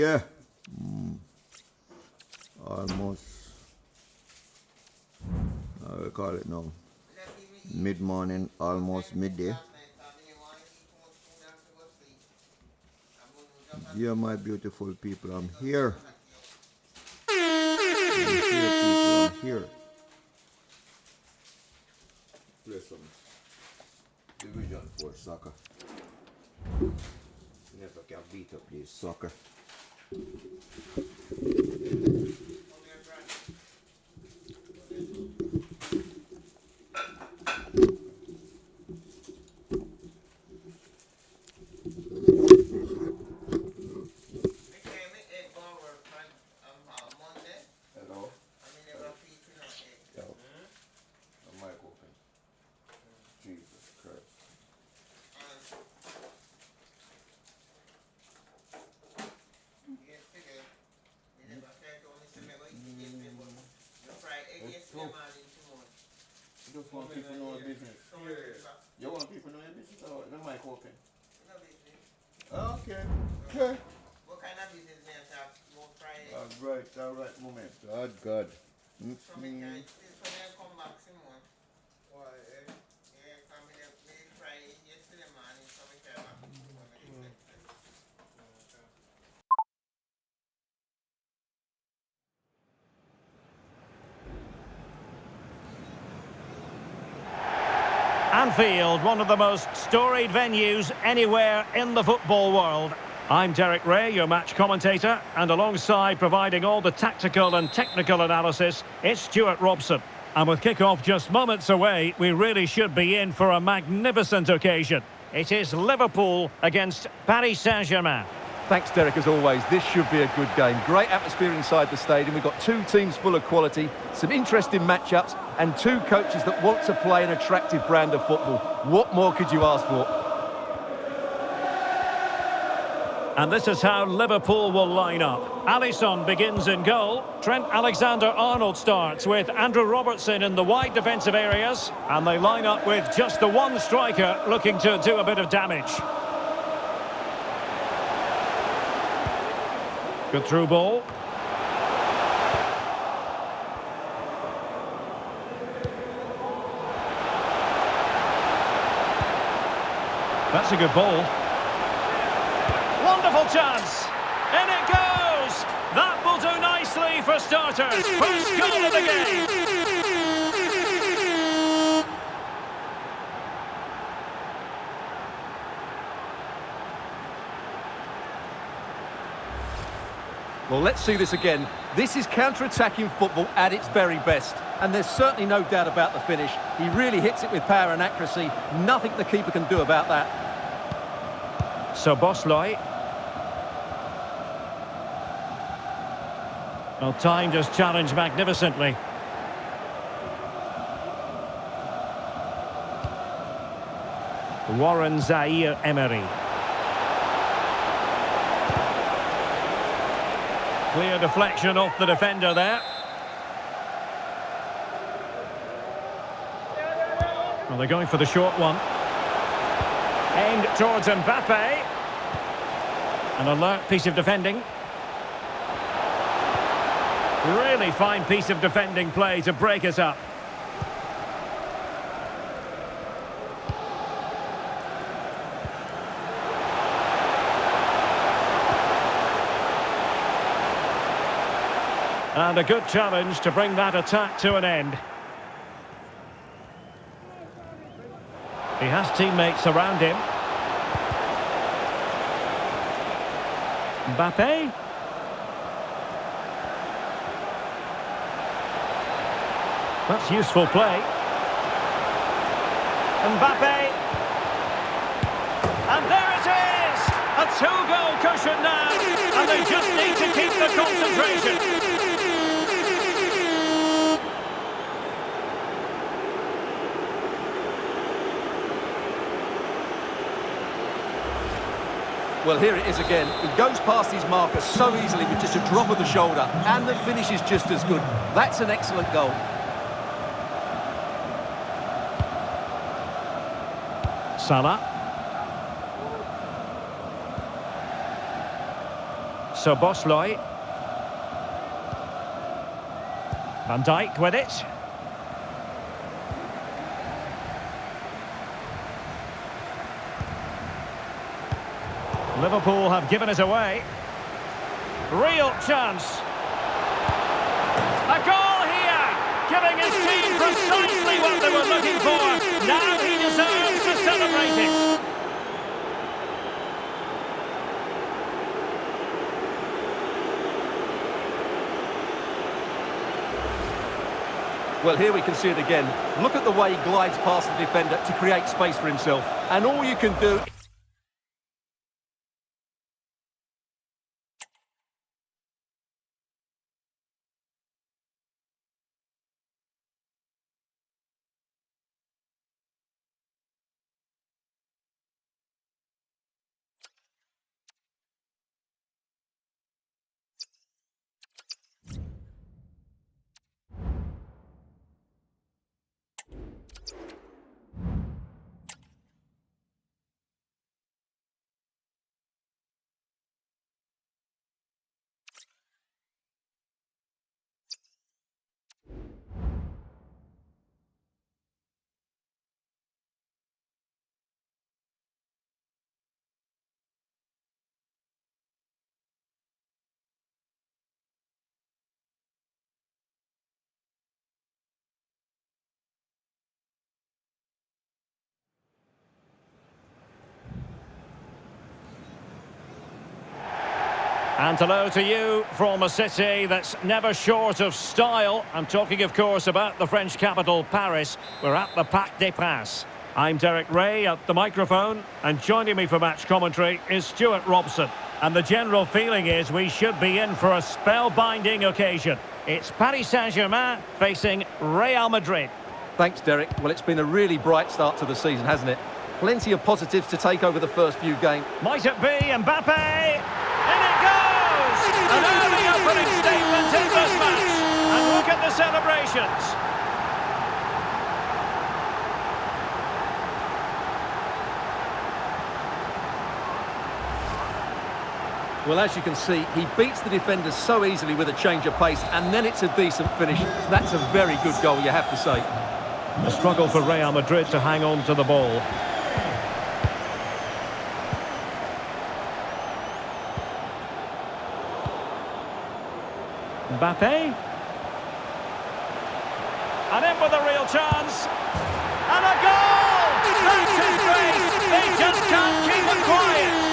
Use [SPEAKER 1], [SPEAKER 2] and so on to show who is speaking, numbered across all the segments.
[SPEAKER 1] Yeah. Almost. We call it now. Mid-morning, almost midday. Yeah, my beautiful people, I'm here. I'm here. Play some Division 4 soccer. Never can beat up this soccer. You just want people to know your business. You want people to know your business or the mic open? Okay. Okay.
[SPEAKER 2] What kind of business may I have more Friday?
[SPEAKER 1] All right, moment. God.
[SPEAKER 2] So me can come back Simon. Why? Yeah, come here Friday yesterday morning, so we can back.
[SPEAKER 3] Anfield, one of the most storied venues anywhere in the football world. I'm Derek Ray, your match commentator, and alongside providing all the tactical and technical analysis, it's Stuart Robson. And with kick-off just moments away, we really should be in for a magnificent occasion. It is Liverpool against Paris Saint-Germain.
[SPEAKER 4] Thanks, Derek, as always. This should be a good game. Great atmosphere inside the stadium. We've got two teams full of quality, some interesting matchups, and two coaches that want to play an attractive brand of football. What more could you ask for?
[SPEAKER 3] And this is how Liverpool will line up. Alisson begins in goal. Trent Alexander-Arnold starts with Andrew Robertson in the wide defensive areas. And they line up with just the one striker looking to do a bit of damage. Good through ball. That's a good ball. Wonderful chance. In it goes. That will do nicely for starters. First goal of the game.
[SPEAKER 4] Well, let's see this again. This is counter-attacking football at its very best. And there's certainly no doubt about the finish. He really hits it with power and accuracy. Nothing the keeper can do about that.
[SPEAKER 3] So Bosloy. Well, timed his challenge magnificently. Warren Zaire-Emery. Clear deflection off the defender there. Well, they're going for the short one. Aimed towards Mbappe. An alert piece of defending. Really fine piece of defending play to break us up. And a good challenge to bring that attack to an end. He has teammates around him. Mbappe. That's useful play. Mbappe. And there it is! A two-goal cushion now. And they just need to keep the concentration.
[SPEAKER 4] Well, here it is again. He goes past his marker so easily with just a drop of the shoulder, and the finish is just as good. That's an excellent goal.
[SPEAKER 3] Salah. Sobosloy. Van Dijk with it. Liverpool have given it away. Real chance. A goal here, giving his team precisely what they were looking for. Now he deserves to celebrate it.
[SPEAKER 4] Well, here we can see it again. Look at the way he glides past the defender to create space for himself. And all you can do...
[SPEAKER 3] And hello to you from a city that's never short of style. I'm talking, of course, about the French capital, Paris. We're at the Parc des Princes. I'm Derek Ray at the microphone, and joining me for match commentary is Stuart Robson. And the general feeling is we should be in for a spellbinding occasion. It's Paris Saint-Germain facing Real Madrid.
[SPEAKER 4] Thanks, Derek. Well, it's been a really bright start to the season, hasn't it? Plenty of positives to take over the first few games.
[SPEAKER 3] Might it be Mbappe? In it goes! An early opening statement in this match. And look at the celebrations.
[SPEAKER 4] Well, as you can see, he beats the defenders so easily with a change of pace, and then it's a decent finish. That's a very good goal, you have to say.
[SPEAKER 3] A struggle for Real Madrid to hang on to the ball. Mbappe. And in with a real chance. And a goal! That's his grace! They just can't keep it quiet!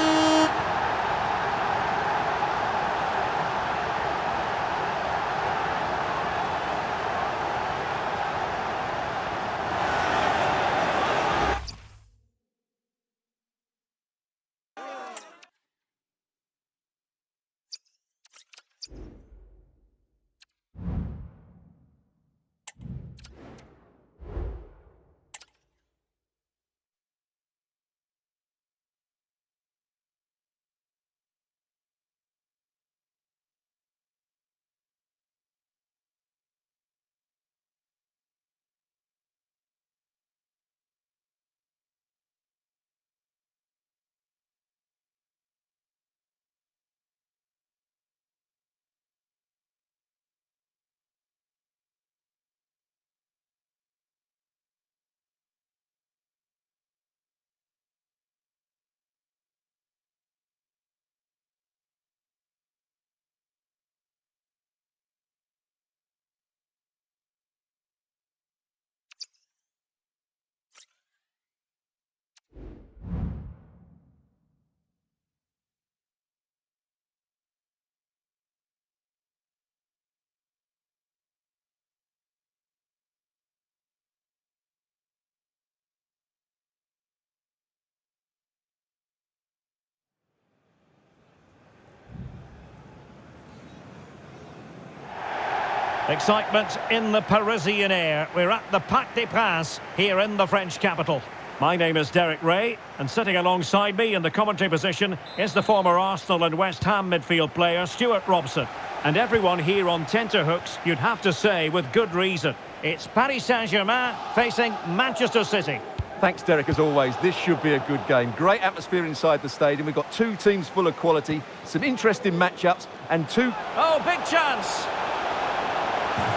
[SPEAKER 3] Excitement in the Parisian air. We're at the Parc des Princes here in the French capital. My name is Derek Ray, and sitting alongside me in the commentary position is the former Arsenal and West Ham midfield player Stuart Robson. And everyone here on tenterhooks, you'd have to say with good reason. It's Paris Saint-Germain facing Manchester City.
[SPEAKER 4] Thanks, Derek, as always. This should be a good game. Great atmosphere inside the stadium. We've got two teams full of quality, some interesting matchups, and two...
[SPEAKER 3] Oh, big chance!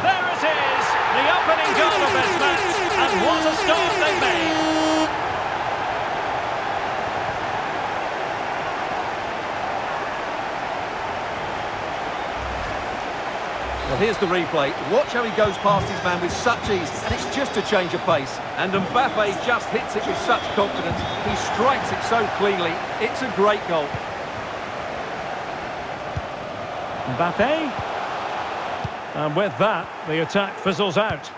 [SPEAKER 3] There it is! The opening goal of this match, and what a start they made!
[SPEAKER 4] Well, here's the replay. Watch how he goes past his man with such ease, and it's just a change of pace. And Mbappe just hits it with such confidence. He strikes it so cleanly. It's a great goal.
[SPEAKER 3] Mbappe. And with that, the attack fizzles out.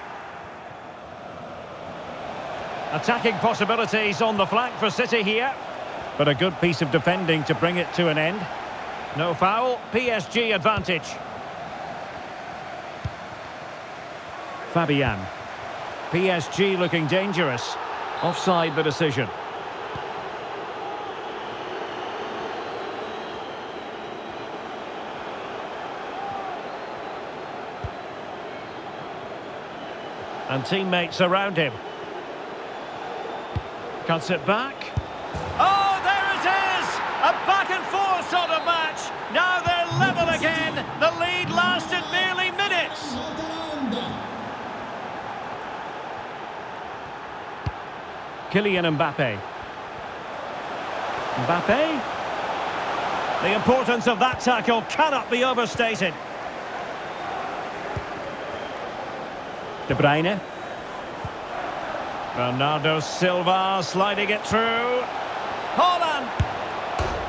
[SPEAKER 3] Attacking possibilities on the flank for City here. But a good piece of defending to bring it to an end. No foul, PSG advantage. Fabian. PSG looking dangerous. Offside the decision. And teammates around him. Cuts it back. Oh, there it is! A back and forth sort of match. Now they're level again. The lead lasted merely minutes. Kylian Mbappe. Mbappe. The importance of that tackle cannot be overstated. De Bruyne. Bernardo Silva sliding it through. Haaland.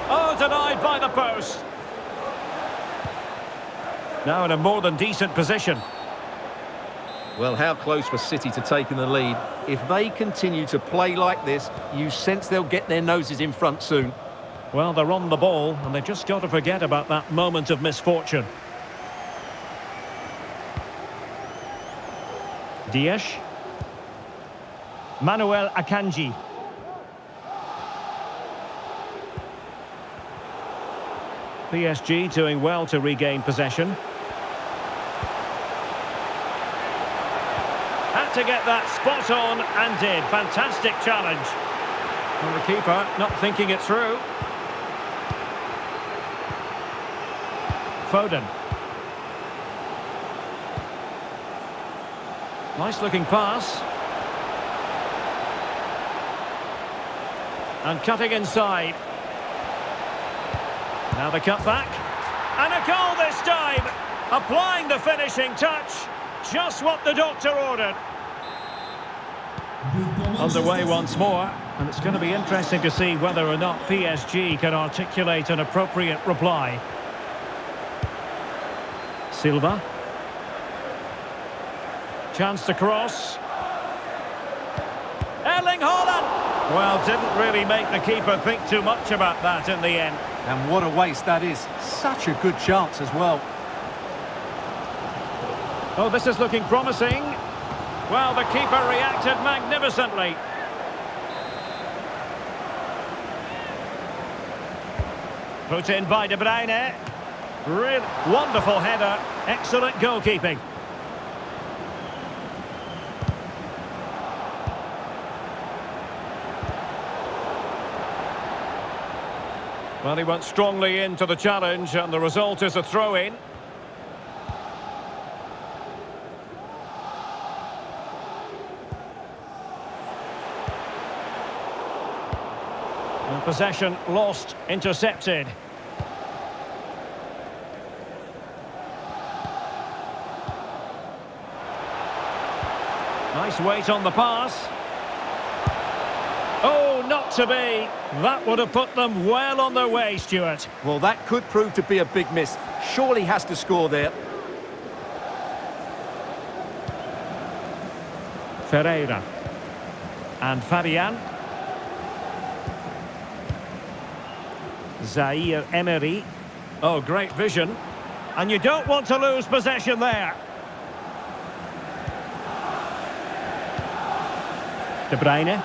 [SPEAKER 3] Oh, denied by the post. Now in a more than decent position.
[SPEAKER 4] Well, how close for City to taking the lead. If they continue to play like this, you sense they'll get their noses in front soon.
[SPEAKER 3] Well, they're on the ball, and they've just got to forget about that moment of misfortune. Dias. Manuel Akanji. PSG doing well to regain possession. Had to get that spot on and did. Fantastic challenge. And the keeper not thinking it through. Foden. Nice looking pass. And cutting inside. Now the cutback. And a goal this time. Applying the finishing touch. Just what the doctor ordered. Underway once more. And it's going to be interesting to see whether or not PSG can articulate an appropriate reply. Silva. Chance to cross. Erling Haaland. Well, didn't really make the keeper think too much about that in the end.
[SPEAKER 4] And what a waste that is. Such a good chance as well.
[SPEAKER 3] Oh, this is looking promising. Well, the keeper reacted magnificently. Put in by De Bruyne. Really wonderful header. Excellent goalkeeping. Well, he went strongly into the challenge, and the result is a throw-in. And possession lost, intercepted. Nice weight on the pass. Oh, not to be. That would have put them well on their way, Stuart.
[SPEAKER 4] Well, that could prove to be a big miss. Surely has to score there.
[SPEAKER 3] Ferreira. And Fabian. Zaire Emery. Oh, great vision. And you don't want to lose possession there. De Bruyne.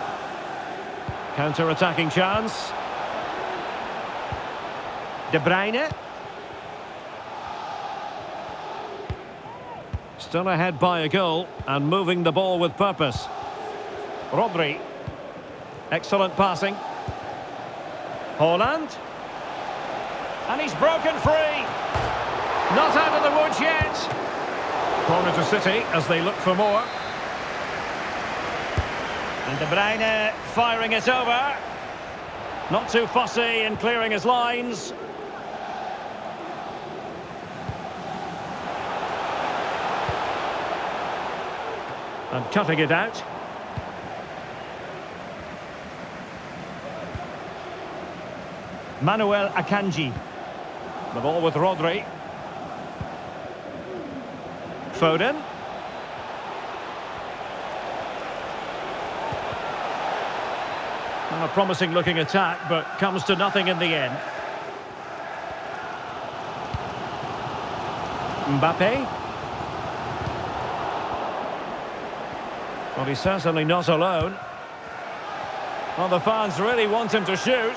[SPEAKER 3] Counter-attacking chance. De Bruyne. Still ahead by a goal and moving the ball with purpose. Rodri. Excellent passing. Haaland. And he's broken free. Not out of the woods yet. Corner to City as they look for more. And De Bruyne firing it over. Not too fussy in clearing his lines. And cutting it out. Manuel Akanji. The ball with Rodri. Foden. A promising looking attack, but comes to nothing in the end. Mbappe. Well, he's certainly not alone. Well, the fans really want him to shoot.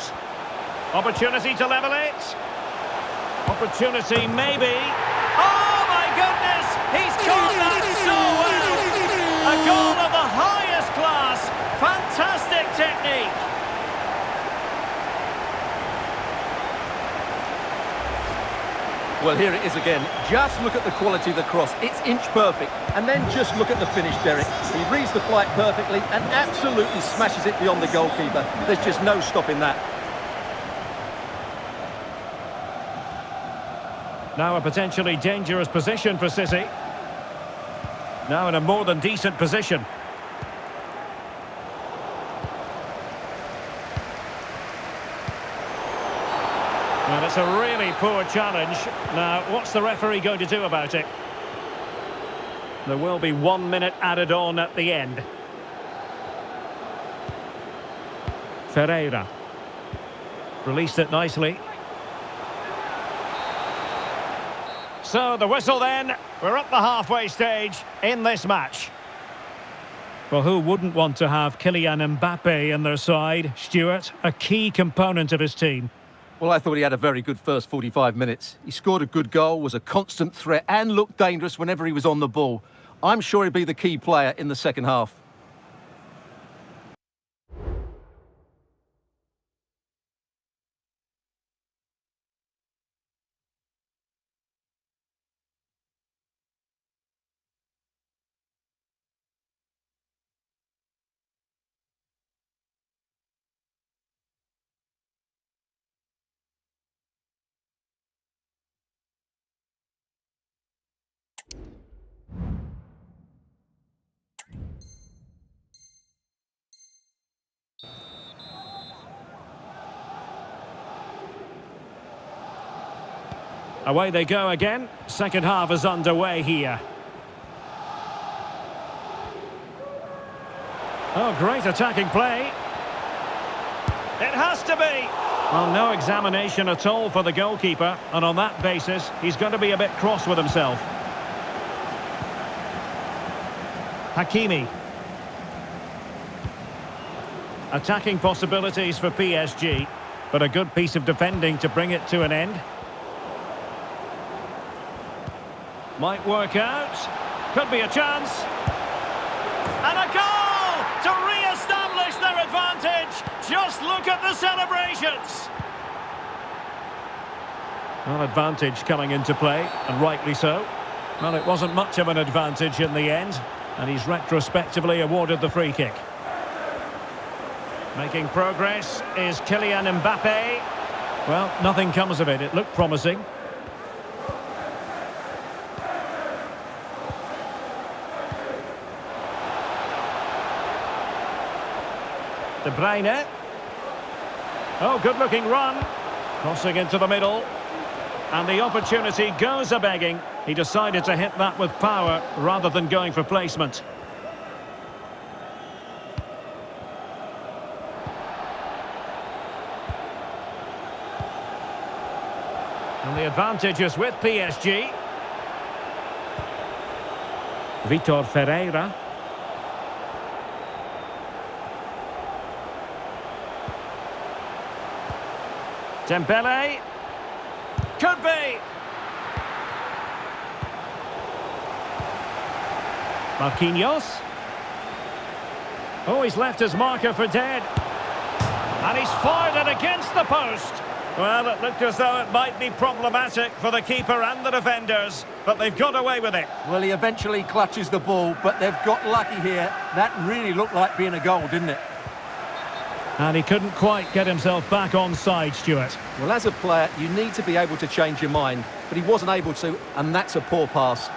[SPEAKER 3] Opportunity to level it. Opportunity, maybe. Oh, my goodness! He's caught that so well! A goal of the highest class. Fantastic technique.
[SPEAKER 4] Well, here it is again. Just look at the quality of the cross. It's inch perfect. And then just look at the finish, Derek. He reads the flight perfectly and absolutely smashes it beyond the goalkeeper. There's just no stopping that.
[SPEAKER 3] Now a potentially dangerous position for City. Now in a more than decent position. Well, it's a really poor challenge. Now, what's the referee going to do about it? There will be 1 minute added on at the end. Ferreira. Released it nicely. So, the whistle then. We're at the halfway stage in this match. Well, who wouldn't want to have Kylian Mbappe in their side? Stuart, a key component of his team.
[SPEAKER 4] Well, I thought he had a very good first 45 minutes. He scored a good goal, was a constant threat and looked dangerous whenever he was on the ball. I'm sure he'll be the key player in the second half.
[SPEAKER 3] Away they go again. Second half is underway here. Oh, great attacking play. It has to be. Well, no examination at all for the goalkeeper. And on that basis, he's going to be a bit cross with himself. Hakimi. Attacking possibilities for PSG, but a good piece of defending to bring it to an end. Might work out. Could be a chance. And a goal to re-establish their advantage. Just look at the celebrations. Well, advantage coming into play, and rightly so. Well, it wasn't much of an advantage in the end, and he's retrospectively awarded the free kick. Making progress is Kylian Mbappe. Well, nothing comes of it. It looked promising. De Bruyne. Oh, good-looking run. Crossing into the middle. And the opportunity goes a-begging. He decided to hit that with power rather than going for placement. And the advantage is with PSG. Vitor Ferreira. Dembele. Could be. Marquinhos. Oh, he's left his marker for dead. And he's fired it against the post. Well, it looked as though it might be problematic for the keeper and the defenders, but they've got away with it.
[SPEAKER 4] Well, he eventually clutches the ball, but they've got lucky here. That really looked like being a goal, didn't it?
[SPEAKER 3] And he couldn't quite get himself back on side, Stuart.
[SPEAKER 4] Well, as a player, you need to be able to change your mind, but he wasn't able to, and that's a poor pass.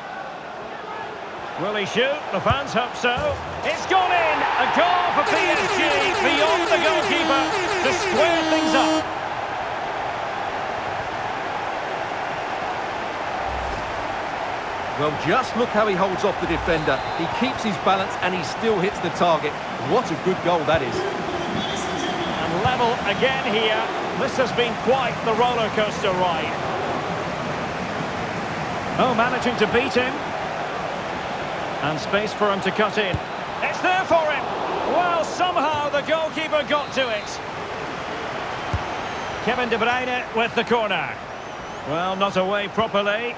[SPEAKER 3] Will he shoot? The fans hope so. It's gone in! A goal for PSG beyond the goalkeeper to square things up.
[SPEAKER 4] Well, just look how he holds off the defender. He keeps his balance and he still hits the target. What a good goal that is.
[SPEAKER 3] And level again here. This has been quite the roller coaster ride. Oh, managing to beat him. And space for him to cut in. It's there for him. Well, somehow the goalkeeper got to it. Kevin De Bruyne with the corner. Well, not away properly.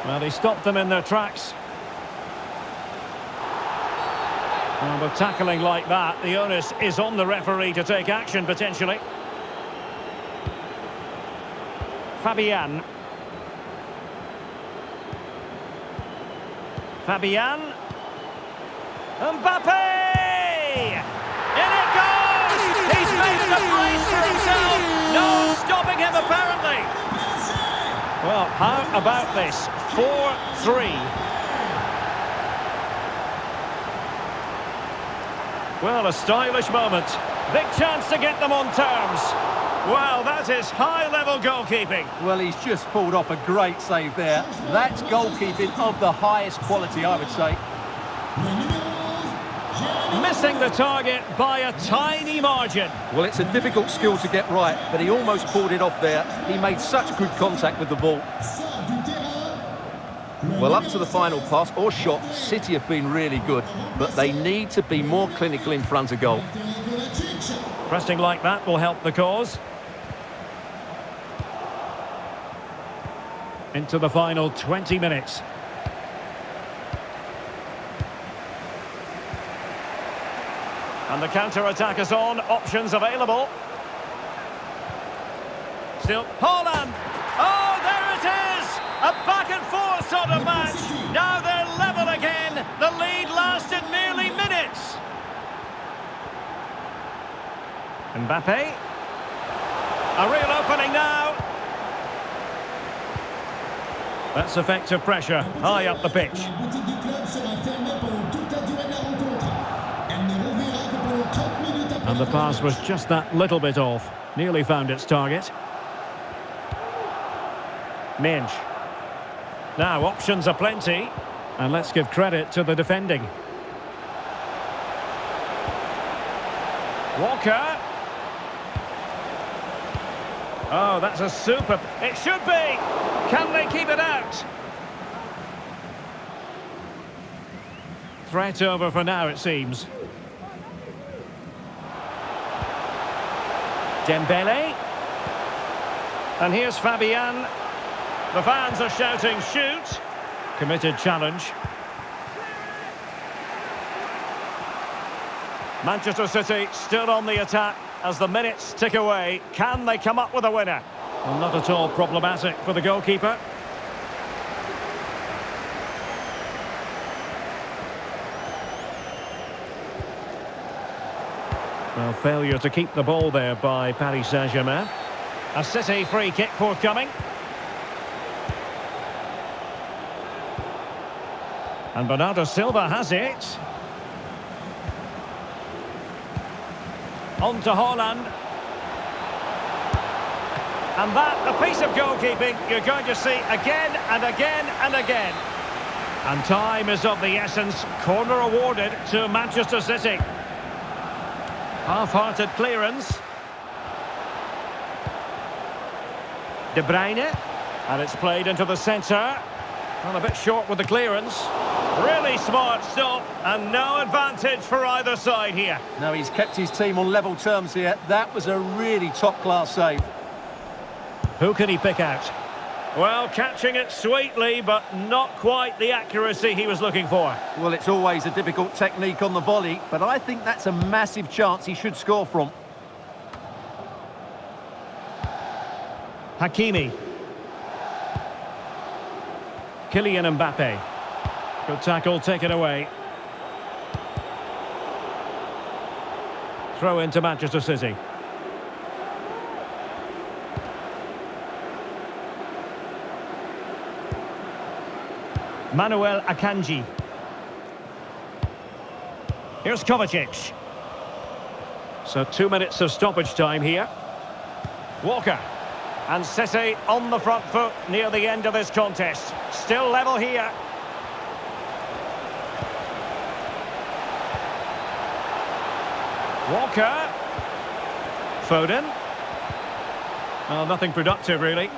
[SPEAKER 3] Well, he stopped them in their tracks. Well, with tackling like that, the onus is on the referee to take action, potentially. Fabian. Fabian. Mbappe! In it goes! He's made it a brace for himself! No stopping him, apparently! Well, how about this? 4-3. Well, a stylish moment. Big chance to get them on terms. Well, that is high-level goalkeeping.
[SPEAKER 4] Well, he's just pulled off a great save there. That's goalkeeping of the highest quality, I would say.
[SPEAKER 3] Missing the target by a tiny margin.
[SPEAKER 4] Well, it's a difficult skill to get right, but he almost pulled it off there. He made such good contact with the ball. Well, up to the final pass or shot, City have been really good, but they need to be more clinical in front of goal.
[SPEAKER 3] Pressing like that will help the cause. Into the final 20 minutes. And the counter-attack is on, options available. Still, Haaland! Oh, there it is! A back-and-forth sort of match. Now they're level again. The lead lasted merely minutes. Mbappe. A real opening now. That's effective pressure, high up the pitch. And the pass was just that little bit off. Nearly found its target. Minge. Now, options are plenty. And let's give credit to the defending. Walker. Oh, that's a super... It should be! Can they keep it out? Threat over for now, it seems. Dembele. And here's Fabian. The fans are shouting, shoot. Committed challenge. Manchester City still on the attack as the minutes tick away. Can they come up with a winner? Well, not at all problematic for the goalkeeper. Well, failure to keep the ball there by Paris Saint-Germain. A City free kick forthcoming. And Bernardo Silva has it. On to Haaland. And that, a piece of goalkeeping you're going to see again and again and again. And time is of the essence. Corner awarded to Manchester City. Half-hearted clearance. De Bruyne. And it's played into the centre. Well, a bit short with the clearance. Really smart stop, and no advantage for either side here.
[SPEAKER 4] No, he's kept his team on level terms here. That was a really top-class save.
[SPEAKER 3] Who can he pick out? Well, catching it sweetly, but not quite the accuracy he was looking for.
[SPEAKER 4] Well, it's always a difficult technique on the volley, but I think that's a massive chance he should score from.
[SPEAKER 3] Hakimi. Kylian Mbappe. Good tackle taken away. Throw into Manchester City. Manuel Akanji. Here's Kovacic. So 2 minutes of stoppage time here. Walker. And City on the front foot near the end of this contest. Still level here. Walker. Foden. Well, nothing productive, really.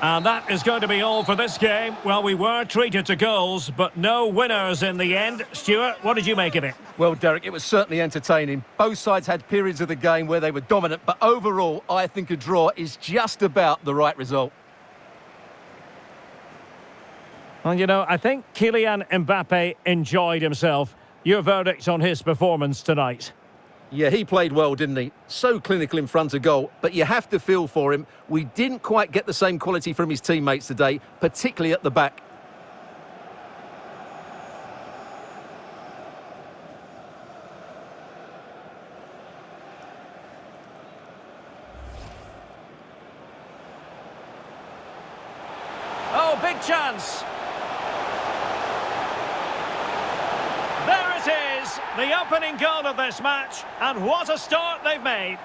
[SPEAKER 3] And that is going to be all for this game. Well, we were treated to goals, but no winners in the end. Stuart, what did you make of it?
[SPEAKER 4] Well, Derek, it was certainly entertaining. Both sides had periods of the game where they were dominant, but overall, I think a draw is just about the right result.
[SPEAKER 3] Well, you know, I think Kylian Mbappe enjoyed himself. Your verdict on his performance tonight?
[SPEAKER 4] Yeah, he played well, didn't he? So clinical in front of goal, but you have to feel for him. We didn't quite get the same quality from his teammates today, particularly at the back.
[SPEAKER 3] Oh, big chance. There it is, the opening goal of this match, and what a start they've made.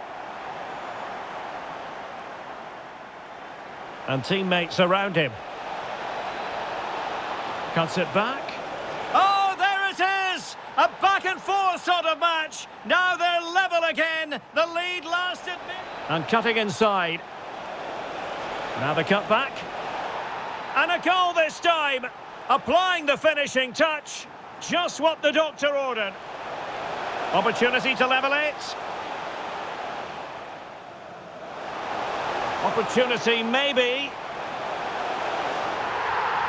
[SPEAKER 3] And teammates around him. Cuts it back. Oh, there it is! A back and forth sort of match. Now they're level again. The lead lasted. And cutting inside. Now the cut back. And a goal this time. Applying the finishing touch. Just what the doctor ordered. Opportunity to level it. Opportunity maybe.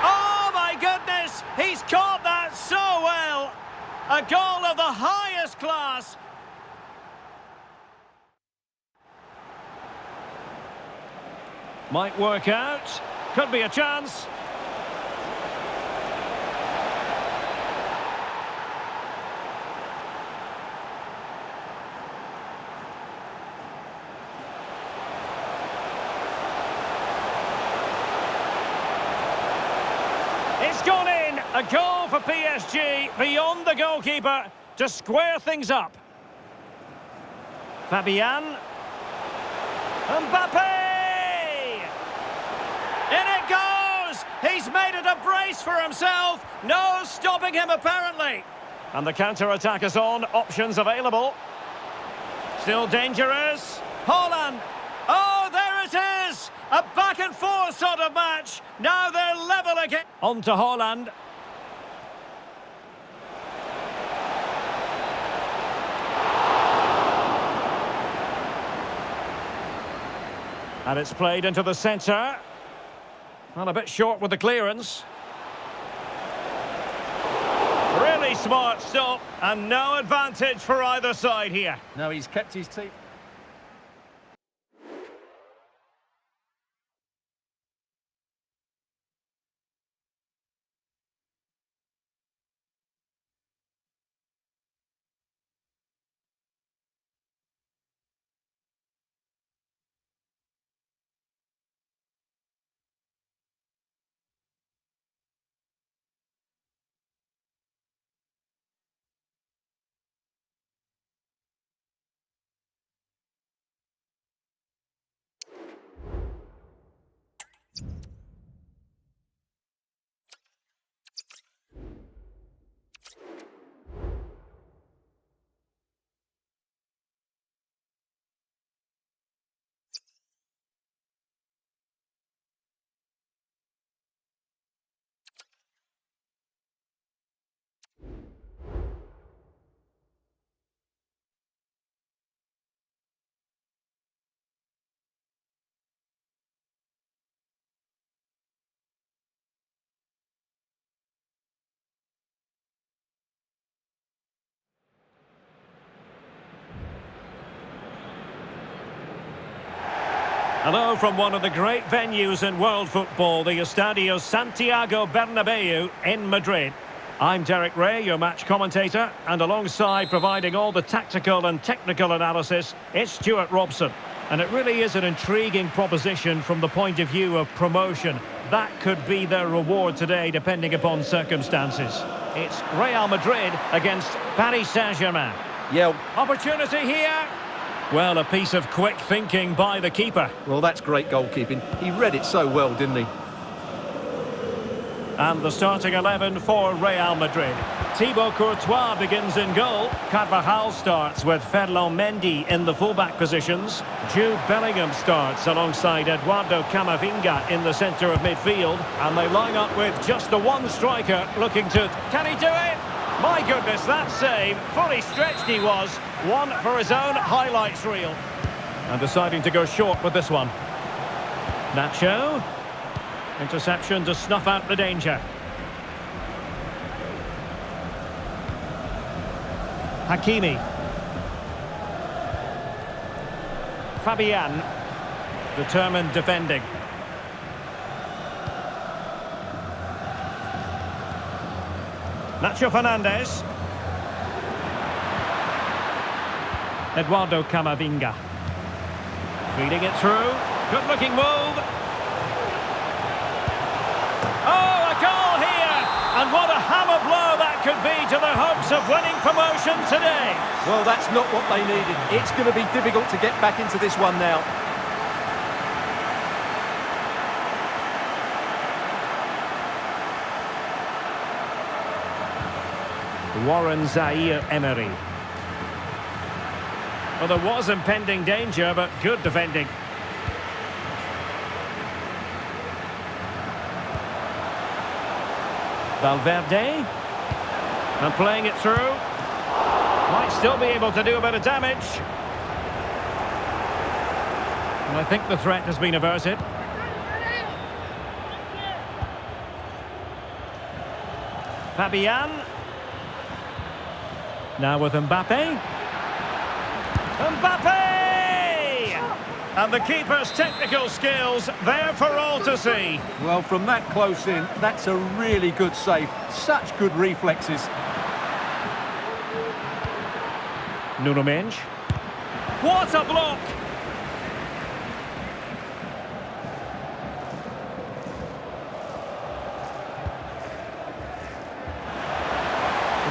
[SPEAKER 3] Oh my goodness! He's caught that so well! A goal of the highest class. Might work out. Could be a chance. It's gone in! A goal for PSG beyond the goalkeeper to square things up. Fabian. Mbappe! In it goes! He's made it a brace for himself. No stopping him, apparently. And the counter-attack is on. Options available. Still dangerous. Haaland. Oh, there it is! A back-and-forth sort of match. Now they're level again. On to Haaland. And it's played into the centre. Well, a bit short with the clearance. Really smart stop, and no advantage for either side here.
[SPEAKER 4] No, he's kept his team.
[SPEAKER 3] Hello from one of the great venues in world football, the Estadio Santiago Bernabeu in Madrid. I'm Derek Ray, your match commentator, and alongside providing all the tactical and technical analysis, it's Stuart Robson. And it really is an intriguing proposition from the point of view of promotion. That could be their reward today, depending upon circumstances. It's Real Madrid against Paris Saint-Germain.
[SPEAKER 4] Yeah.
[SPEAKER 3] Opportunity here. Well, a piece of quick thinking by the keeper.
[SPEAKER 4] Well, that's great goalkeeping. He read it so well, didn't he?
[SPEAKER 3] And the starting 11 for Real Madrid. Thibaut Courtois begins in goal. Carvajal starts with Ferland Mendy in the fullback positions. Jude Bellingham starts alongside Eduardo Camavinga in the centre of midfield. And they line up with just the one striker looking to... Can he do it? My goodness, that save. Fully stretched he was. One for his own highlights reel. And deciding to go short with this one. Nacho. Interception to snuff out the danger. Hakimi. Fabian. Determined defending. Nacho Fernandez. Eduardo Camavinga. Feeding it through. Good looking move. Oh, a goal here! And what a hammer blow that could be to their hopes of winning promotion today.
[SPEAKER 4] Well, that's not what they needed. It's going to be difficult to get back into this one now.
[SPEAKER 3] Warren Zaire-Emery. Well, there was impending danger, but good defending. Valverde. And playing it through. Might still be able to do a bit of damage. And I think the threat has been averted. Fabian. Now with Mbappe. Mbappe! And the keeper's technical skills there for all to see.
[SPEAKER 4] Well, from that close in, that's a really good save. Such good reflexes.
[SPEAKER 3] Nuno Mendes. What a block!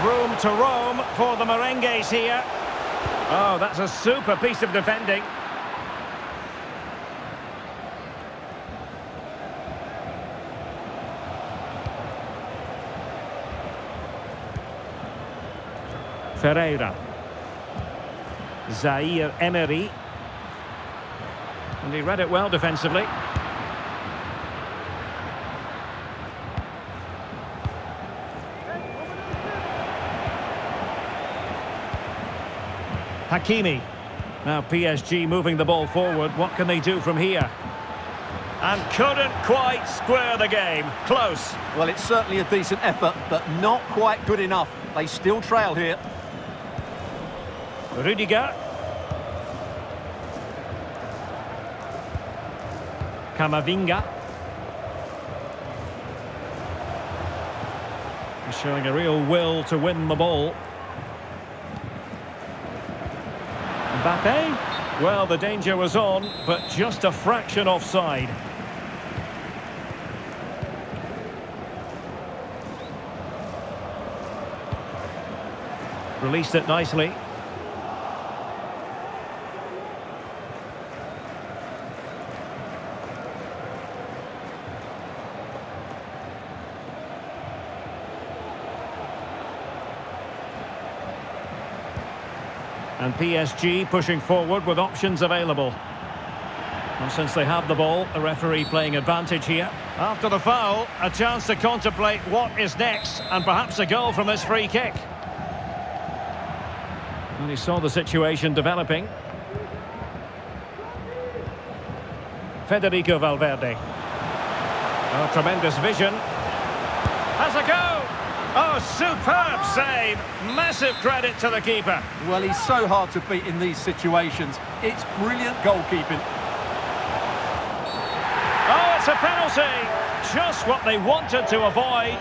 [SPEAKER 3] Room to roam for the merengues here. Oh, that's a super piece of defending. Ferreira. Zaire-Emery. And he read it well defensively. Hakimi. Now PSG moving the ball forward. What can they do from here? And couldn't quite square the game. Close.
[SPEAKER 4] Well, it's certainly a decent effort, but not quite good enough. They still trail here.
[SPEAKER 3] Rudiger. Camavinga. He's showing a real will to win the ball. Mbappe. Well, the danger was on, but just a fraction offside. Released it nicely. And PSG pushing forward with options available. And since they have the ball, the referee playing advantage here. After the foul, a chance to contemplate what is next, and perhaps a goal from this free kick. And he saw the situation developing. Federico Valverde. Oh, tremendous vision. Has a go! Oh, superb save. Massive credit to the keeper.
[SPEAKER 4] Well, he's so hard to beat in these situations. It's brilliant goalkeeping.
[SPEAKER 3] It's a penalty. Just what they wanted to avoid.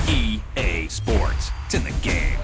[SPEAKER 5] EA Sports. It's in the game.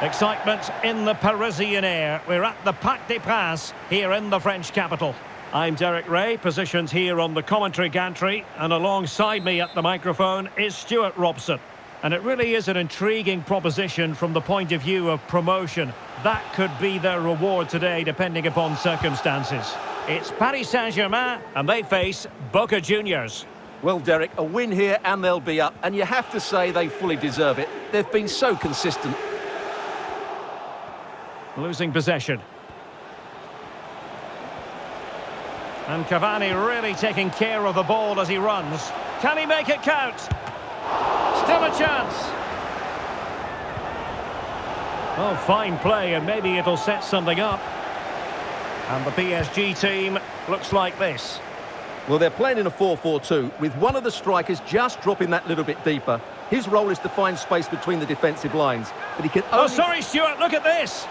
[SPEAKER 3] Excitement in the Parisian air. We're at the Parc des Princes here in the French capital. I'm Derek Ray, positioned here on the commentary gantry, and alongside me at the microphone is Stuart Robson. And it really is an intriguing proposition from the point of view of promotion. That could be their reward today, depending upon circumstances. It's Paris Saint-Germain, and they face Boca Juniors.
[SPEAKER 4] Well, Derek, a win here and they'll be up, and you have to say they fully deserve it. They've been so consistent.
[SPEAKER 3] Losing possession. And Cavani really taking care of the ball as he runs. Can he make it count? Still a chance. Oh, fine play, and maybe it'll set something up. And the PSG team looks like this.
[SPEAKER 4] Well, they're playing in a 4-4-2, with one of the strikers just dropping that little bit deeper. His role is to find space between the defensive lines, but he can only...
[SPEAKER 3] Oh, sorry, Stuart, look at this!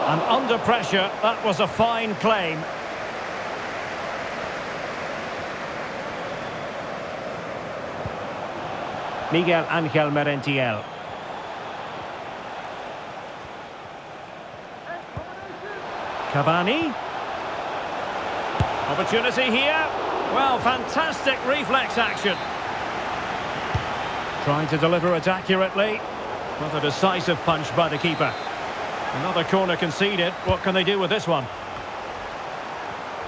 [SPEAKER 3] And under pressure, that was a fine claim. Miguel Angel Merentiel. Cavani. Opportunity here. Well, fantastic reflex action. Trying to deliver it accurately. Not a decisive punch by the keeper. Another corner conceded. What can they do with this one?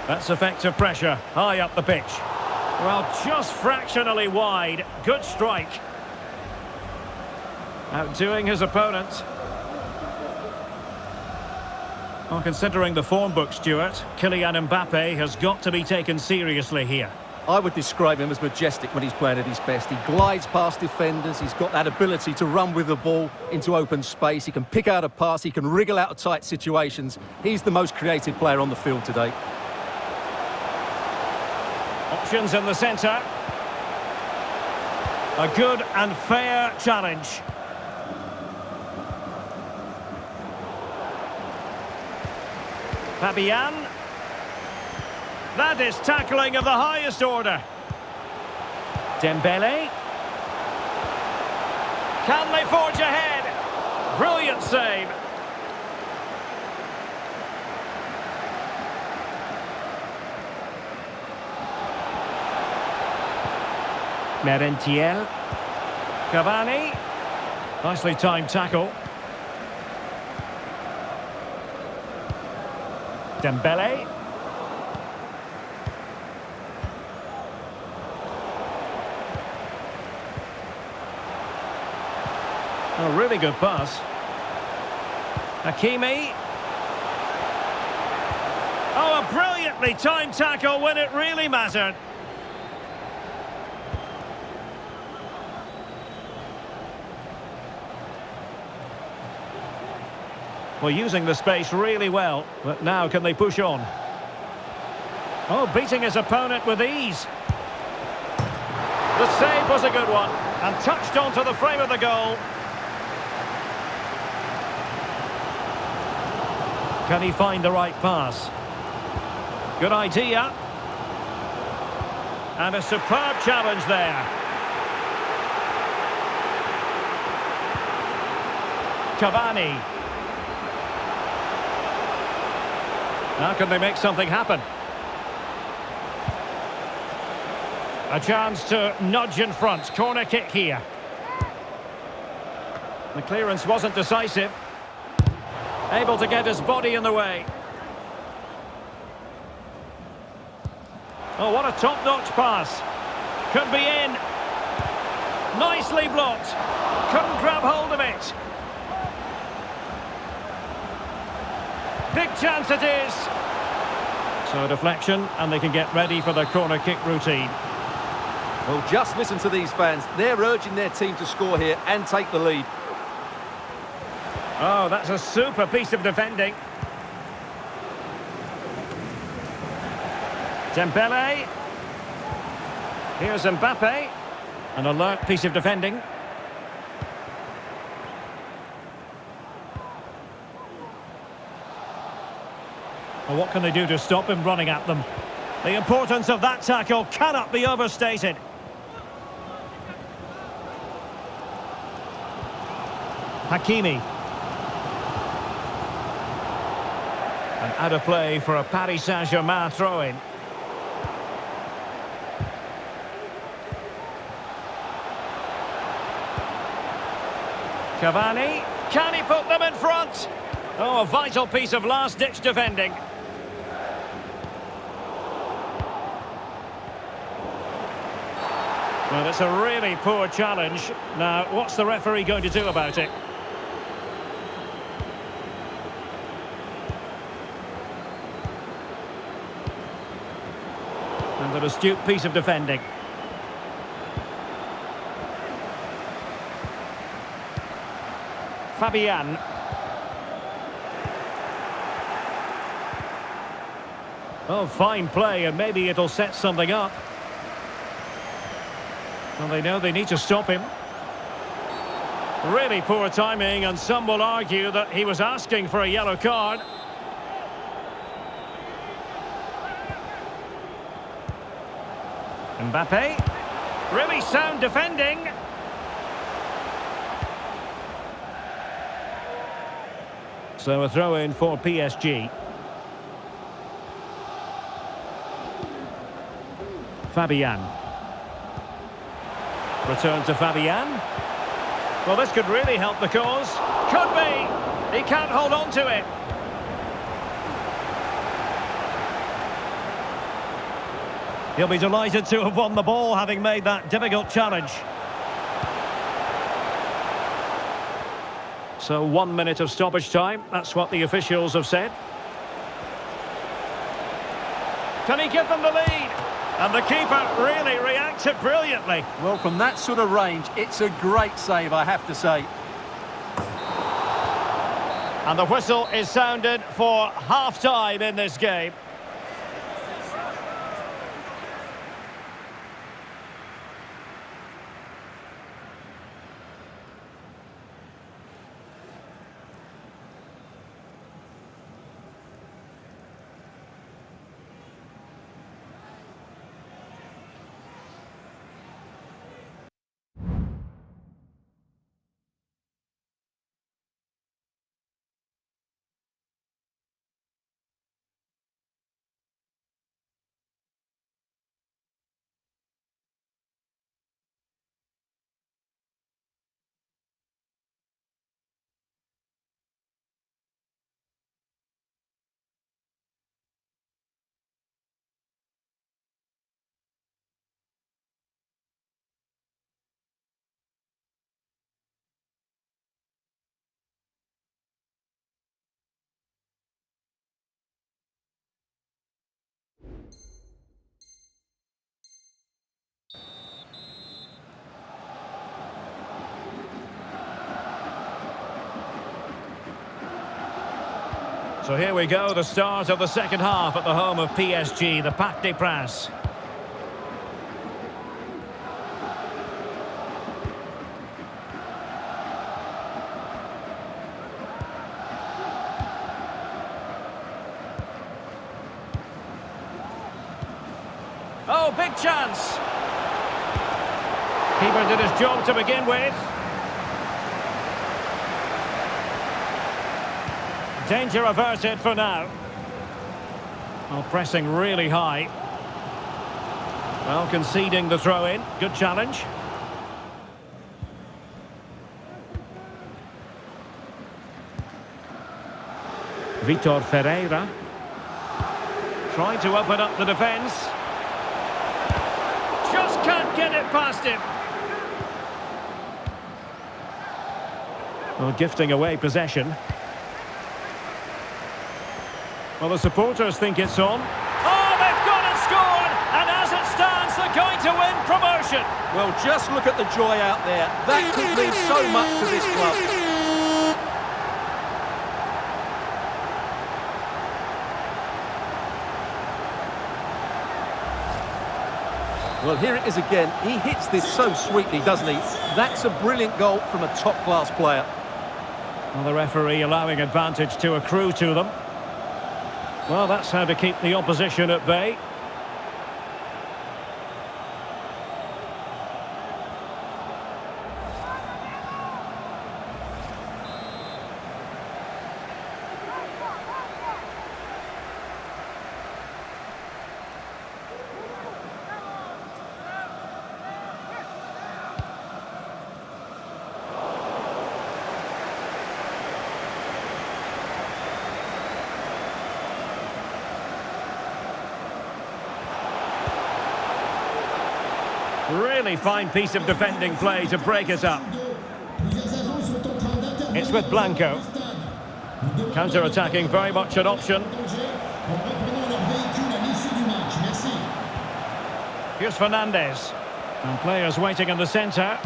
[SPEAKER 3] That's effective pressure. High up the pitch. Well, just fractionally wide. Good strike. Outdoing his opponent. Well, considering the form book, Stuart, Kylian Mbappe has got to be taken seriously here.
[SPEAKER 4] I would describe him as majestic when he's playing at his best. He glides past defenders. He's got that ability to run with the ball into open space. He can pick out a pass. He can wriggle out of tight situations. He's the most creative player on the field today.
[SPEAKER 3] Options in the centre. A good and fair challenge. Fabian. That is tackling of the highest order. Dembele. Can they forge ahead? Brilliant save. Merentiel. Cavani. Nicely timed tackle. Dembele. A really good pass. Hakimi. Oh, a brilliantly timed tackle when it really mattered. Well, using the space really well, but now can they push on? Oh, beating his opponent with ease. The save was a good one, and touched onto the frame of the goal. Can he find the right pass? Good idea. And a superb challenge there. Cavani. How can they make something happen? A chance to nudge in front. Corner kick here. The clearance wasn't decisive. Able to get his body in the way. Oh, what a top-notch pass. Could be in. Nicely blocked. Couldn't grab hold of it. Big chance it is. So a deflection, and they can get ready for the corner kick routine.
[SPEAKER 4] Well, just listen to these fans. They're urging their team to score here and take the lead.
[SPEAKER 3] Oh, that's a super piece of defending. Dembele. Here's Mbappe. An alert piece of defending. Well, what can they do to stop him running at them? The importance of that tackle cannot be overstated. Hakimi. And out of play for a Paris Saint-Germain throw-in. Cavani. Can he put them in front? Oh, a vital piece of last-ditch defending. Well, it's a really poor challenge. Now, what's the referee going to do about it? And an astute piece of defending. Fabian. Oh, fine play, and maybe it'll set something up. Well, they know they need to stop him. Really poor timing, and some will argue that he was asking for a yellow card. Mbappe. Really sound defending. So a throw-in for PSG. Fabian. Return to Fabian. Well, this could really help the cause. Could be. He can't hold on to it. He'll be delighted to have won the ball, having made that difficult challenge. So 1 minute of stoppage time. That's what the officials have said. Can he give them the lead? And the keeper really reacted brilliantly.
[SPEAKER 4] Well, from that sort of range, it's a great save, I have to say.
[SPEAKER 3] And the whistle is sounded for half-time in this game. So here we go, the start of the second half at the home of PSG, the Parc des Princes. Oh, big chance! Keeper did his job to begin with. Danger averted for now. Well, pressing really high. Well, conceding the throw-in. Good challenge. Vitor Ferreira. Trying to open up the defence. Just can't get it past him. Well, gifting away possession. Well, the supporters think it's on. Oh, they've gone and scored! And as it stands, they're going to win promotion.
[SPEAKER 4] Well, just look at the joy out there. That could mean so much to this club. Well, here it is again. He hits this so sweetly, doesn't he? That's a brilliant goal from a top-class player.
[SPEAKER 3] Well, the referee allowing advantage to accrue to them. Well, that's how to keep the opposition at bay. Really fine piece of defending play to break us up. It's with Blanco. Counter-attacking, very much an option. Here's Fernandez. And players waiting in the centre.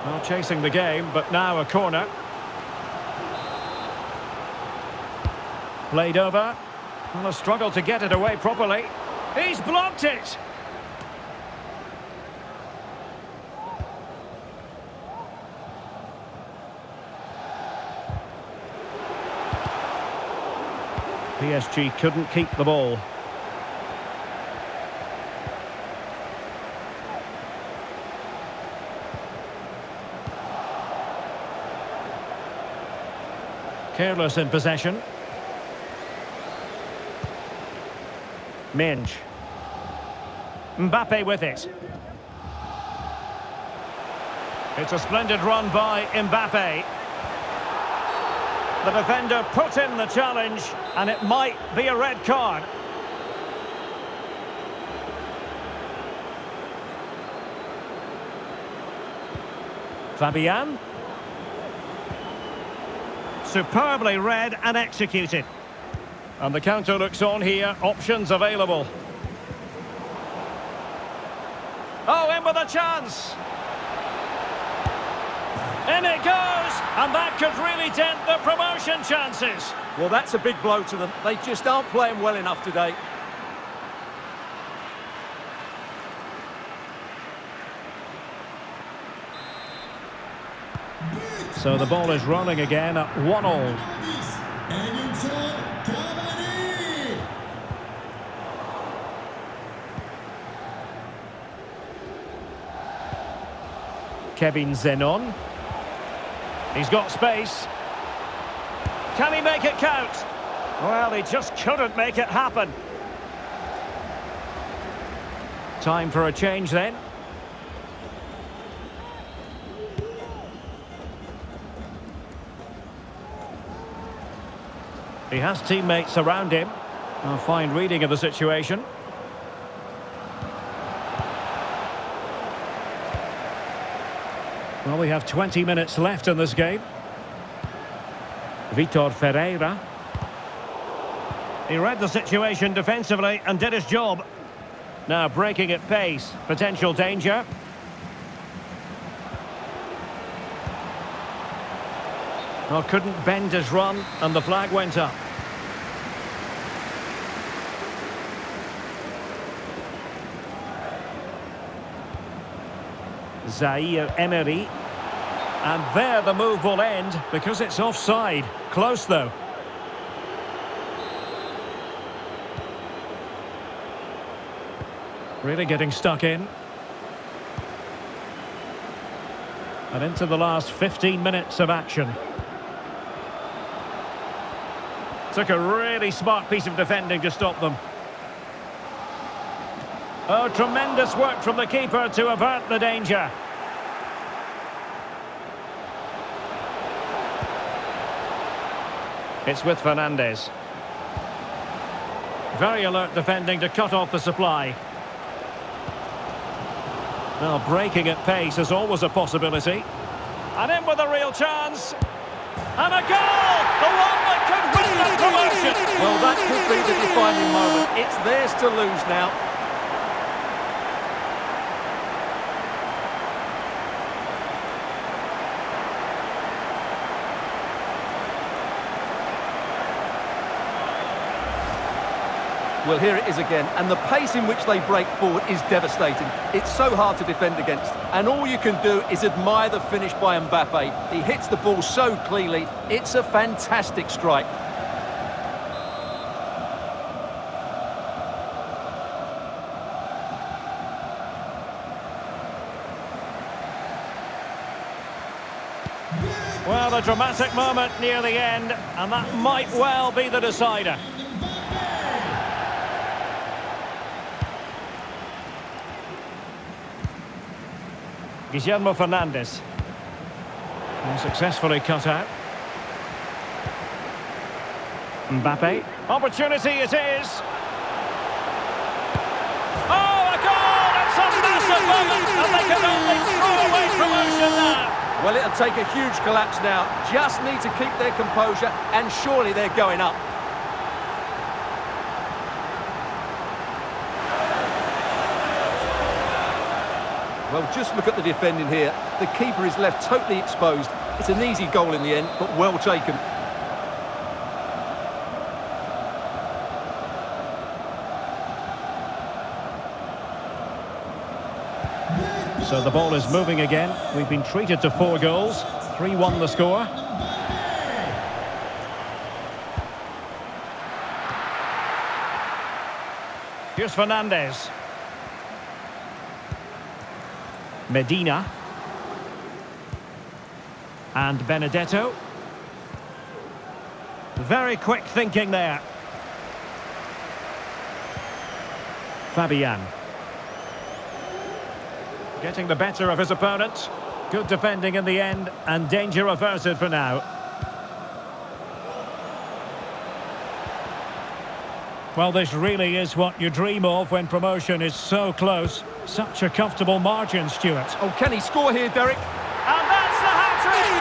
[SPEAKER 3] Well, chasing the game, but now a corner. Played over. Well, a struggle to get it away properly. He's blocked it! PSG couldn't keep the ball. Careless in possession. Minge. Mbappe with it. It's a splendid run by Mbappe. The defender put in the challenge, and it might be a red card. Fabian. Superbly read and executed. And the counter looks on here, options available. Oh, in with a chance! In it goes, and that could really dent the promotion chances.
[SPEAKER 4] Well, that's a big blow to them. They just aren't playing well enough today.
[SPEAKER 3] So the ball is rolling again at 1-1. Kevin Zenon. He's got space. Can he make it count? Well, he just couldn't make it happen. Time for a change then. He has teammates around him. A fine reading of the situation. Well, we have 20 minutes left in this game. Vitor Ferreira. He read the situation defensively and did his job. Now breaking at pace. Potential danger. Well, couldn't bend his run and the flag went up. Zaire Emery. And there the move will end because it's offside. Close though. Really getting stuck in. And into the last 15 minutes of action. Took a really smart piece of defending to stop them. Oh, tremendous work from the keeper to avert the danger. It's with Fernandes. Very alert defending to cut off the supply. Well, breaking at pace is always a possibility. And in with a real chance. And a goal! The one that could win the promotion!
[SPEAKER 4] Well, that could be the defining moment. It's theirs to lose now. Well, here it is again, and the pace in which they break forward is devastating. It's so hard to defend against, and all you can do is admire the finish by Mbappe. He hits the ball so cleanly, it's a fantastic strike.
[SPEAKER 3] Well, a dramatic moment near the end, and that might well be the decider. Guillermo Fernandes. And successfully cut out. Mbappe. Opportunity it is. Oh, a goal! It's a massive moment, and they can only throw away promotion now.
[SPEAKER 4] Well, it'll take a huge collapse now. Just need to keep their composure, and surely they're going up. Well, just look at the defending here. The keeper is left totally exposed. It's an easy goal in the end, but well taken.
[SPEAKER 3] So the ball is moving again. We've been treated to 4 goals. 3-1 the score. Here's Fernandes. Medina. And Benedetto. Very quick thinking there. Fabian. Getting the better of his opponent. Good defending in the end, and danger averted for now. Well, this really is what you dream of when promotion is so close. Such a comfortable margin, Stuart.
[SPEAKER 4] Oh, can he score here, Derek?
[SPEAKER 3] And that's the hat-trick!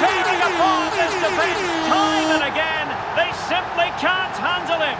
[SPEAKER 3] Tearing apart this defence time and again. They simply can't handle him.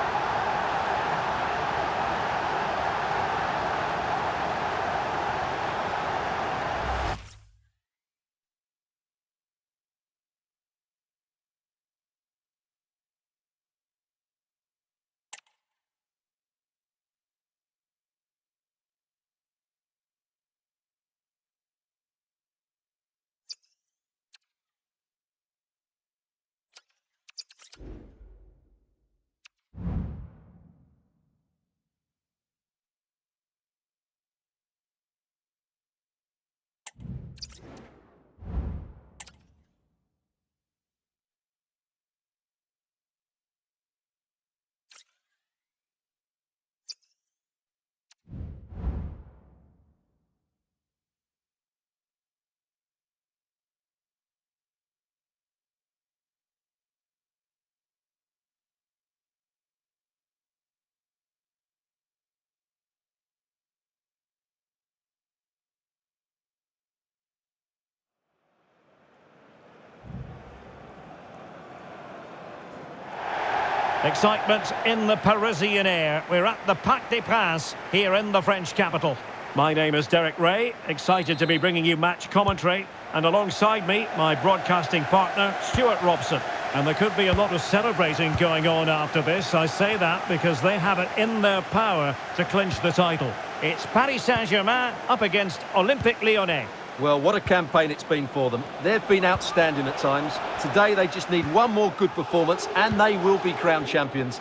[SPEAKER 3] Excitement in the Parisian air. We're at the Parc des Princes here in the French capital. My name is Derek Ray, excited to be bringing you match commentary. And alongside me, my broadcasting partner, Stuart Robson. And there could be a lot of celebrating going on after this. I say that because they have it in their power to clinch the title. It's Paris Saint-Germain up against Olympique Lyonnais.
[SPEAKER 4] Well, what a campaign it's been for them. They've been outstanding at times. Today they just need one more good performance and they will be crowned champions.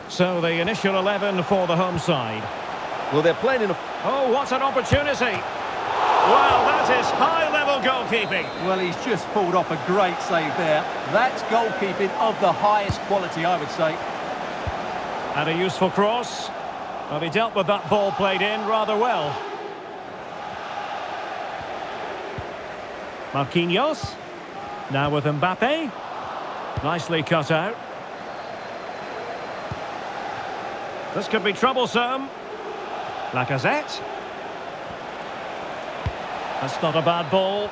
[SPEAKER 3] So the initial 11 for the home side.
[SPEAKER 4] Well, they're playing in a...
[SPEAKER 3] Oh, what an opportunity! Well, that is high-level goalkeeping.
[SPEAKER 4] Well, he's just pulled off a great save there. That's goalkeeping of the highest quality, I would say.
[SPEAKER 3] And a useful cross. Well, he dealt with that ball played in rather well. Marquinhos. Now with Mbappe. Nicely cut out. This could be troublesome. Lacazette. That's not a bad ball,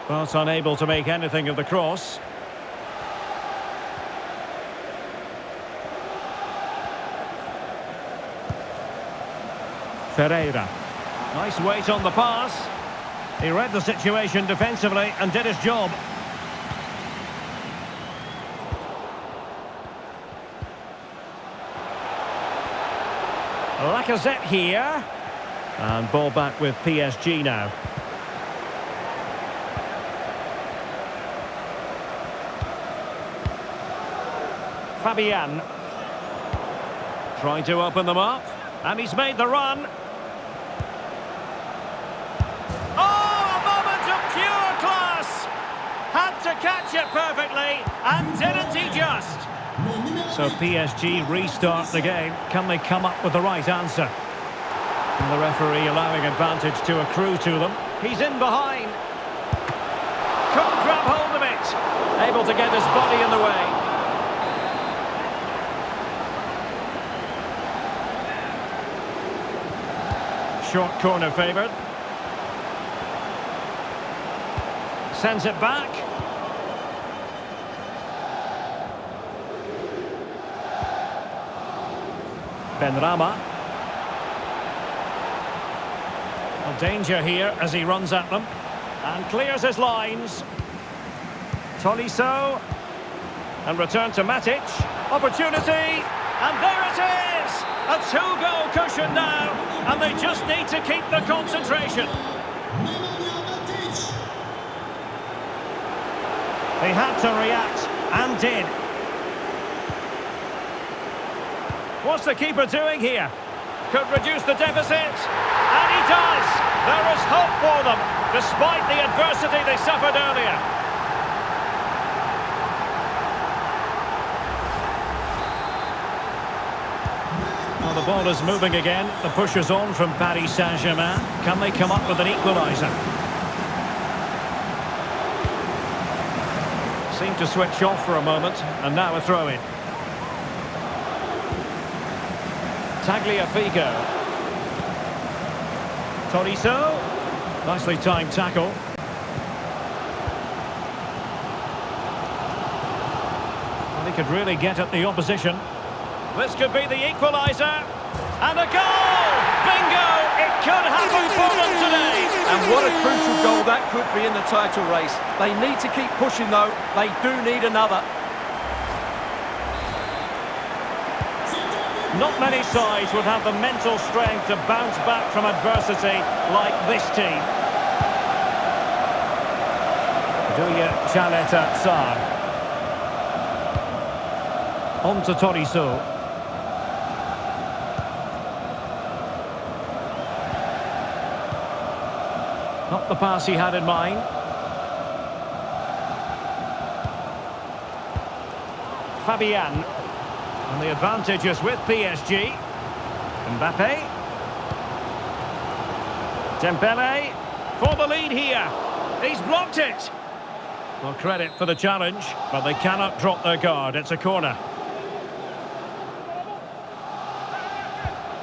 [SPEAKER 3] but unable to make anything of the cross. Ferreira. Nice weight on the pass. He read the situation defensively and did his job. Lacazette here. And ball back with PSG now. Fabian. Trying to open them up. And he's made the run. Oh, a moment of pure class! Had to catch it perfectly, and didn't he just? So PSG restart the game. Can they come up with the right answer? And the referee allowing advantage to accrue to them. He's in behind. Couldn't grab hold of it. Able to get his body in the way. Short corner favoured. Sends it back. Benrahma. Well, danger here as he runs at them. And clears his lines. Tolisso. And return to Matic. Opportunity. And there it is! A two-goal cushion now. And they just need to keep the concentration. They had to react, and did. What's the keeper doing here? Could reduce the deficit, and he does! There is hope for them, despite the adversity they suffered earlier. Well, the ball is moving again. The push is on from Paris Saint-Germain. Can they come up with an equaliser? Seemed to switch off for a moment, and now a throw-in. Tagliafico. Tolisso. Nicely timed tackle. And he could really get at the opposition. This could be the equaliser. And a goal! Bingo! It could happen for them today.
[SPEAKER 4] And what a crucial goal that could be in the title race. They need to keep pushing though. They do need another.
[SPEAKER 3] Not many sides would have the mental strength to bounce back from adversity like this team. Duya Chaleta Sarr. On to Tolisso. Not the pass he had in mind. Fabian. And the advantage is with PSG. Mbappe. Dembele. For the lead here. He's blocked it. Well, credit for the challenge, but they cannot drop their guard. It's a corner.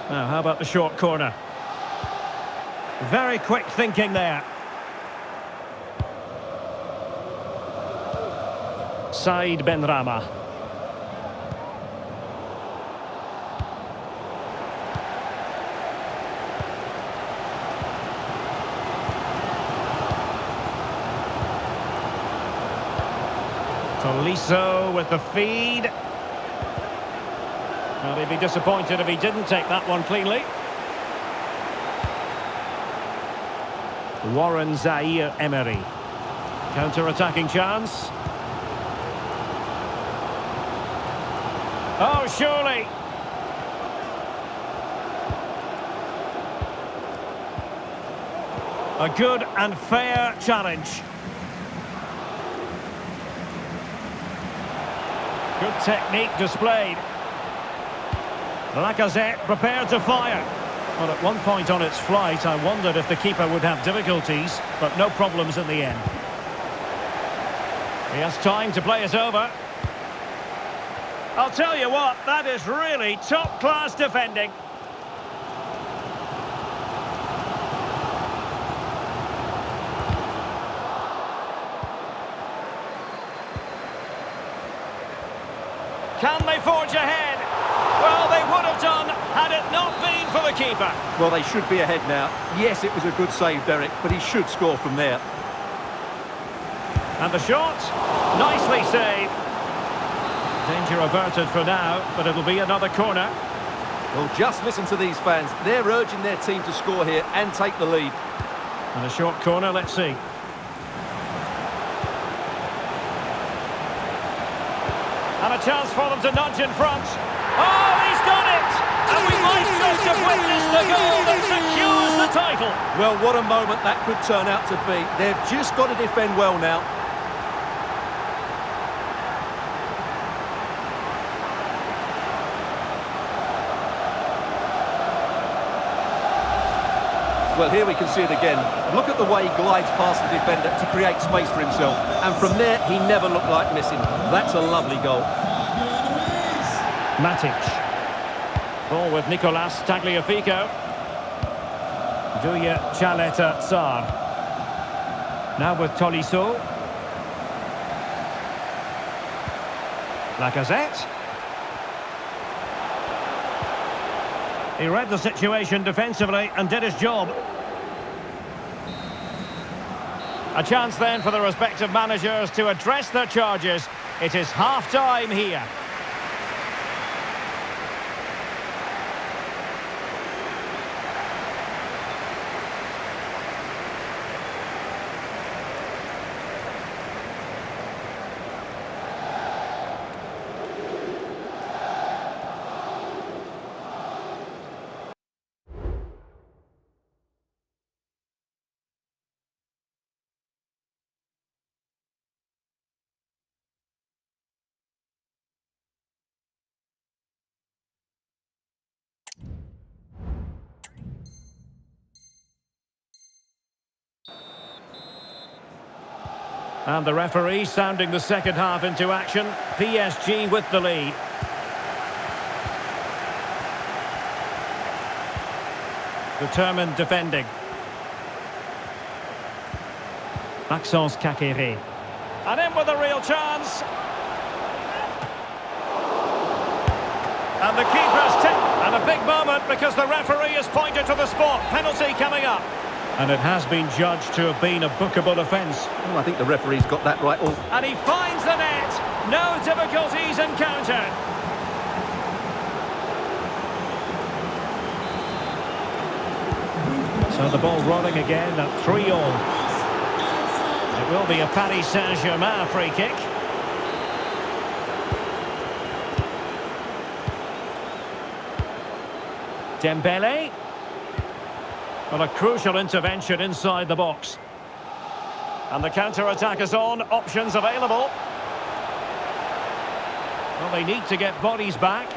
[SPEAKER 3] Now, how about the short corner? Very quick thinking there. Said Benrahma. Tolisso with the feed. Well, he'd be disappointed if he didn't take that one cleanly. Warren Zaire-Emery. Counter-attacking chance. Oh, surely. A good and fair challenge. Good technique displayed. Lacazette prepared to fire. Well, at one point on its flight, I wondered if the keeper would have difficulties, but no problems in the end. He has time to play it over. I'll tell you what, that is really top-class defending. Can they forge ahead? Well, they would have done had it not been for the keeper.
[SPEAKER 4] Well, they should be ahead now. Yes, it was a good save, Derek, but he should score from there.
[SPEAKER 3] And the shot, nicely saved. Danger averted for now, but it'll be another corner.
[SPEAKER 4] Well, just listen to these fans. They're urging their team to score here and take the lead.
[SPEAKER 3] And a short corner, let's see. And a chance for them to nudge in front. Oh, he's done it! And we might just have witnessed the goal that secures the title.
[SPEAKER 4] Well, what a moment that could turn out to be. They've just got to defend well now. Well, here we can see it again. Look at the way he glides past the defender to create space for himself. And from there, he never looked like missing. That's a lovely goal.
[SPEAKER 3] Matic. Ball with Nicolas Tagliafico. Duya Chaleta Tsar. Now with Tolisso. Lacazette. He read the situation defensively and did his job. A chance then for the respective managers to address their charges. It is half-time here. And the referee sounding the second half into action. PSG with the lead. Determined defending. Maxence Kakere. And in with a real chance. And the keeper's tip. And a big moment because the referee has pointed to the spot. Penalty coming up. And it has been judged to have been a bookable offence.
[SPEAKER 4] Well, I think the referee's got that right. Oh.
[SPEAKER 3] And he finds the net. No difficulties encountered. So the ball rolling again at 3-all. It will be a Paris Saint-Germain free kick. Dembele. Well, a crucial intervention inside the box. And the counter-attack is on. Options available. Well, they need to get bodies back.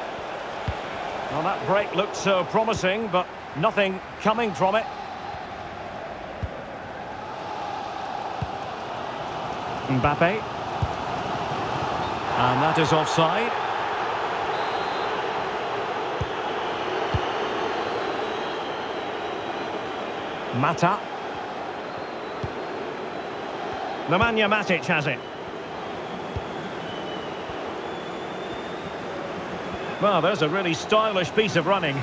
[SPEAKER 3] Well, that break looked so promising, but nothing coming from it. Mbappe. And that is offside. Mata. Nemanja Matic has it. Well, there's a really stylish piece of running.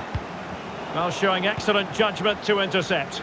[SPEAKER 3] Well, showing excellent judgment to intercept.